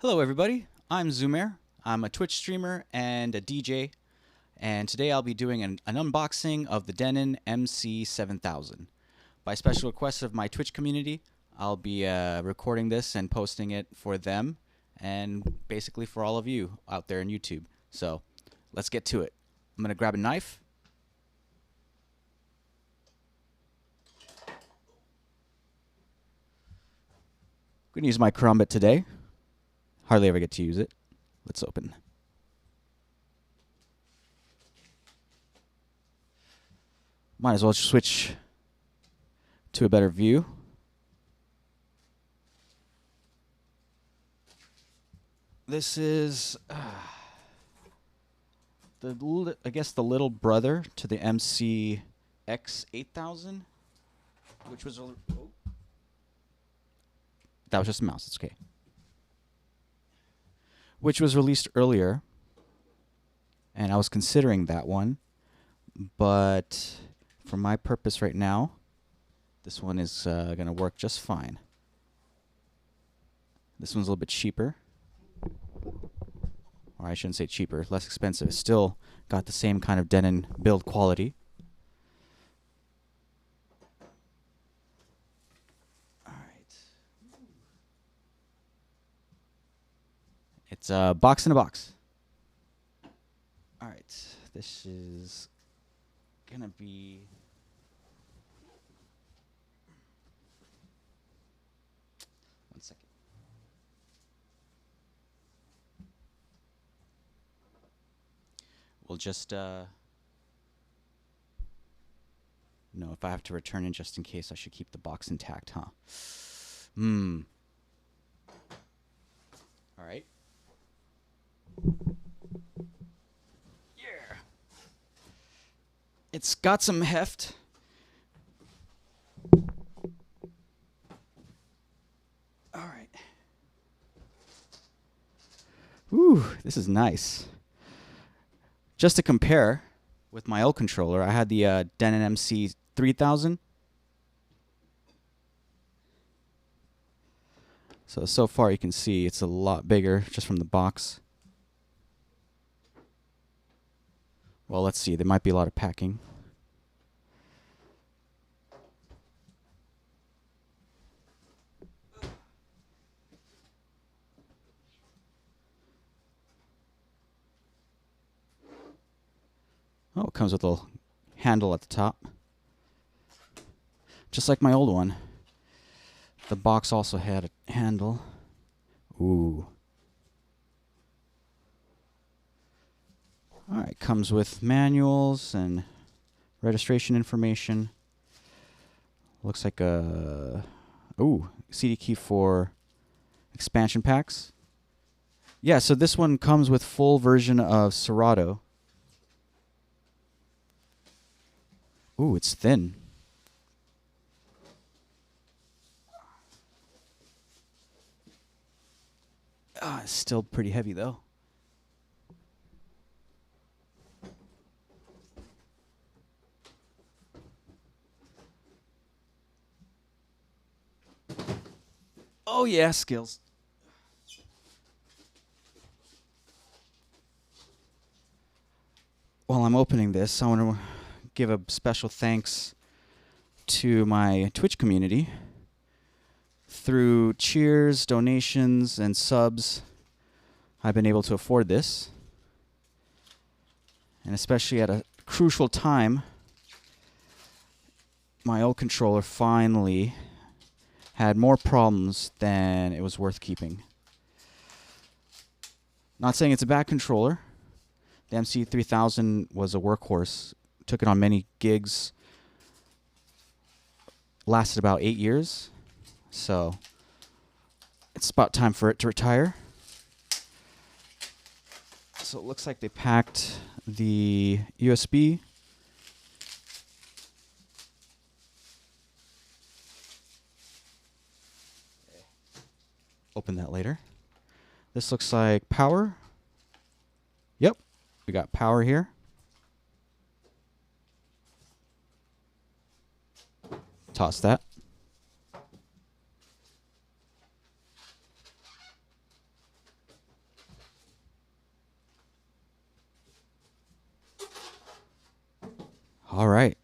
Hello everybody, I'm Zoomer. I'm a Twitch streamer and a DJ, and today I'll be doing an unboxing of the Denon MC7000. By special request of my Twitch community, I'll be recording this and posting it for them, and basically for all of you out there in YouTube. So, let's get to it. I'm going to grab a knife. I'm going to use my Crumbit today. Hardly ever get to use it. Let's open. Might as well switch to a better view. This is, I guess, the little brother to the MC7000, which was that was just a mouse. It's okay. Which was released earlier, and I was considering that one, but for my purpose right now, this one is going to work just fine. This one's a little bit cheaper, or I shouldn't say cheaper, less expensive. It's still got the same kind of Denon build quality. It's a box in a box. All right, this is gonna be one second. We'll just no, if I have to return it just in case, I should keep the box intact, huh? All right. Yeah. It's got some heft. All right. Ooh, this is nice. Just to compare with my old controller, I had the Denon MC3000. So far you can see it's a lot bigger just from the box. Well, let's see. There might be a lot of packing. Oh, it comes with a little handle at the top. Just like my old one. The box also had a handle. Ooh. Alright, comes with manuals and registration information. Looks like a CD key for expansion packs. Yeah, so this one comes with full version of Serato. Ooh, it's thin. It's still pretty heavy though. Oh yeah, skills. While I'm opening this, I want to give a special thanks to my Twitch community. Through cheers, donations, and subs, I've been able to afford this. And especially at a crucial time, my old controller finally had more problems than it was worth keeping. Not saying it's a bad controller. The MC3000 was a workhorse. Took it on many gigs. Lasted about 8 years. So it's about time for it to retire. So it looks like they packed the USB. Open that later. This looks like power. Yep, we got power here. Toss that. All right.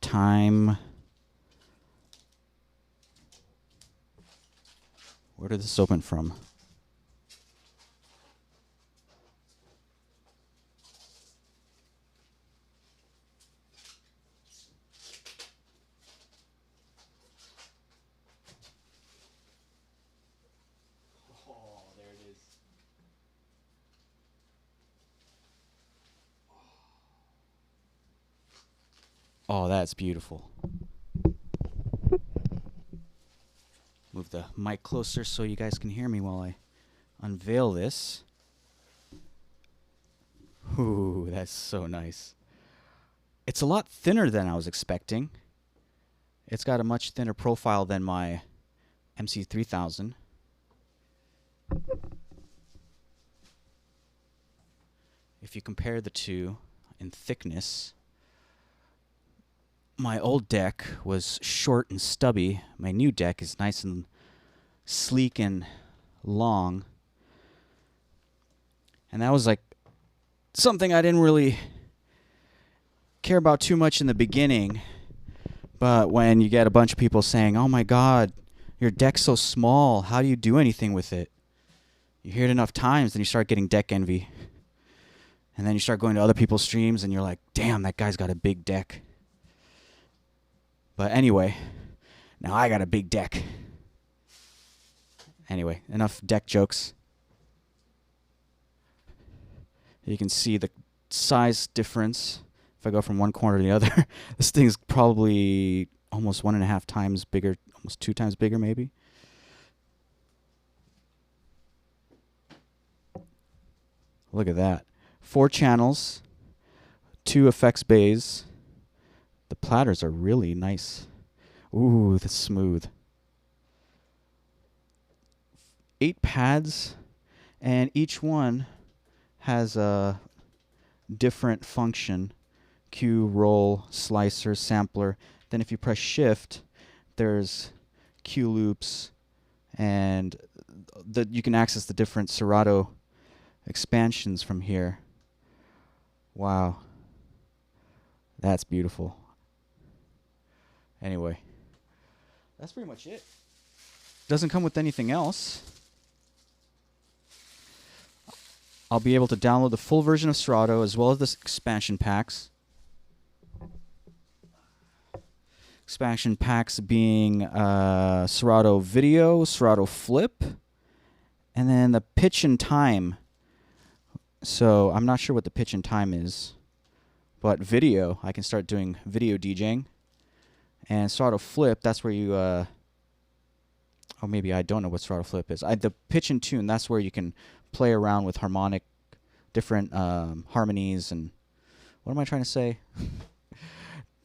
Time. Where did this open from? Oh, there it is. Oh, that's beautiful. Move the mic closer so you guys can hear me while I unveil this. Ooh, that's so nice. It's a lot thinner than I was expecting. It's got a much thinner profile than my MC3000. If you compare the two in thickness, my old deck was short and stubby. My new deck is nice and sleek and long. And that was like something I didn't really care about too much in the beginning. But when you get a bunch of people saying, "Oh my God, your deck's so small, how do you do anything with it?" You hear it enough times, then you start getting deck envy. And then you start going to other people's streams and you're like, "Damn, that guy's got a big deck." But anyway, now I got a big deck. Anyway, enough deck jokes. You can see the size difference. If I go from one corner to the other, this thing's probably almost 1.5 times bigger, almost 2 times bigger maybe. Look at that. 4 channels, 2 effects bays. The platters are really nice. Ooh, that's smooth. 8 pads, and each one has a different function. Cue, roll, slicer, sampler. Then if you press shift, there's cue loops, and you can access the different Serato expansions from here. Wow. That's beautiful. Anyway, that's pretty much it. Doesn't come with anything else. I'll be able to download the full version of Serato as well as the expansion packs. Expansion packs being Serato Video, Serato Flip, and then the pitch and time. So I'm not sure what the pitch and time is, but video, I can start doing video DJing. And Serato Flip, that's where you, oh, maybe I don't know what Serato Flip is. The pitch and tune, that's where you can play around with harmonic, different harmonies, and what am I trying to say?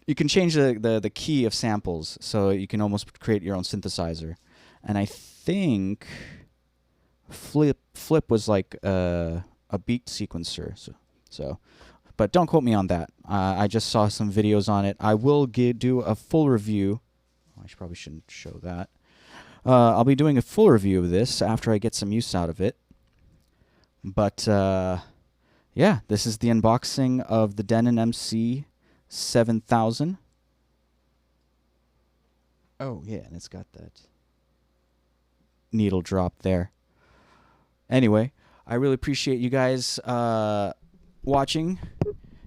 You can change the key of samples, so you can almost create your own synthesizer. And I think Flip was like a beat sequencer. So, but don't quote me on that. I just saw some videos on it. I will do a full review. Probably shouldn't show that. I'll be doing a full review of this after I get some use out of it. But yeah, this is the unboxing of the Denon MC7000. Oh yeah, and it's got that needle drop there. Anyway, I really appreciate you guys watching.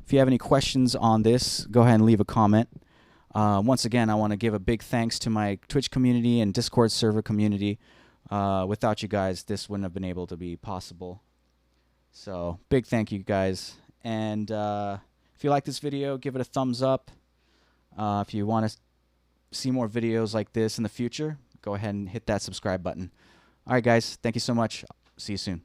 If you have any questions on this, go ahead and leave a comment. Once again, I want to give a big thanks to my Twitch community and Discord server community. Without you guys, this wouldn't have been able to be possible. So, big thank you, guys. And if you like this video, give it a thumbs up. If you want to see more videos like this in the future, go ahead and hit that subscribe button. All right, guys. Thank you so much. See you soon.